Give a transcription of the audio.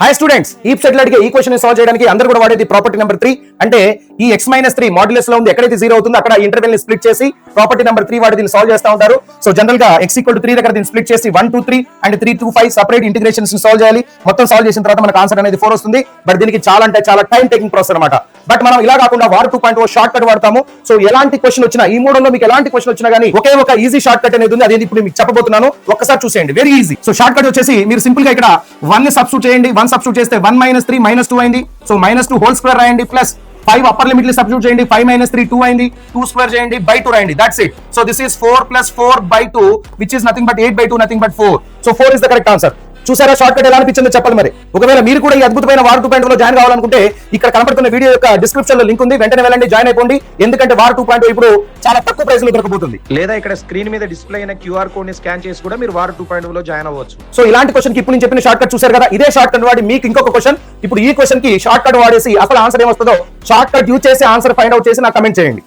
Hi students, ఈ set అడిగే ఈ క్వశ్చన్ సాల్వ్ చేయడానికి అందరూ కూడా వాడేది ప్రాపర్టీ నెంబర్ 3. అంటే ఈ x-3 మాడ్యులస్ లో ఉంది, ఎక్కడైతే 0 అవుతుందో అక్కడ ఇంటర్వెల్ ని స్ప్లిట్ చేసి ప్రాపర్టీ నెంబర్ 3 వాడి దీన్ని సాల్వ్ చేస్తా ఉంటారు. సో జనరల్ గా x = 3 దగ్గర దీన్ని స్ప్లిట్ చేసి 1 2 3 అండ్ 3 2 5 సెపరేట్ ఇంటిగ్రేషన్స్ ని సాల్వ్ చేయాలి. మొత్తం సాల్వ్ చేసిన తర్వాత మనకు ఆన్సర్ అనేది 4 వస్తుంది. బట్ దీనికి చాలా అంటే చాలా టైం టేకింగ్ ప్రాసెస్ అన్నమాట. బట్ మనం ఇలా కాకుండా వార్ 2.0 షార్ట్ కట్ వాడతాము. సో ఎలాంటి క్వశ్చన్ వచ్చినా, ఈ మూడులో మీకు ఎలాంటి క్వశ్చన్ వచ్చినా గానీ ఒకే ఒక ఈజీ షార్ట్ కట్ అనేది ఉంది. అదేంటి ఇప్పుడు మీకు చెప్పబోతున్నాను, ఒక్కసారి చూసేయండి. Very easy. So short cut వచ్చేసి మీరు సింపుల్ గా ఇక్కడ 1 ని సబ్స్టిట్యూట్ చేయండి. 1 సబ్స్టిట్యూట్ చేస్తే 1 - 3 -2 అయింది. సో -2 హోల్ స్క్వేర్ రాయండి, ప్లస్ 5 అప్పర్ లిమిట్ ని సబ్స్టిట్యూట్ చేయండి. 5 - 3 2 అయింది. 2 స్క్వేర్ చేయండి, బై 2 రాయండి. That's it. So this is 4 + 4/2 which is nothing but 8/2, nothing but 4. So 4 is the correct answer. చూసారా షార్ట్ కట్ ఎలా అనిపించిందో చెప్పాలి మరి. ఒకవేళ మీరు కూడా ఈ అద్భుతమైన వార్ 2.0 లో జాయిన్ కావాలనుకుంటే ఇక్కడ కనపడుతున్న వీడియో యొక్క డిస్క్రిప్షన్ లో లింక్ ఉంది, వెంటనే వెళ్ళండి, జాయిన్ అయిపోండి. ఎందుకంటే వార్ 2.0 ఇప్పుడు చాలా తక్కువ ప్రైస్ లో దొరకబోతుంది. లేదా ఇక్కడ స్క్రీన్ మీద డిస్ప్లే అయిన QR కోడ్ ని స్కాన్ చేసి కూడా మీరు వార్ 2.0 లో జాయిన్ అవ్వచ్చు. సో ఇలాంటి క్వశ్చన్ కి ఇప్పుడు నేను చెప్పిన షార్ట్ కట్ చూసారు కదా, ఇదే షార్ట్ కట్ వాడి మీకు ఇంకొక క్వశ్చన్. ఇప్పుడు ఈ క్వశ్చన్ కి షార్ట్ కట్ వాడేసి అసలు ఆన్సర్ ఏమొస్తుందో షార్ట్ కట్ యూజ్ చేసి ఆన్సర్ ఫైండ్ అవుట్ చేసి నాకు కమెంట్ చేయండి.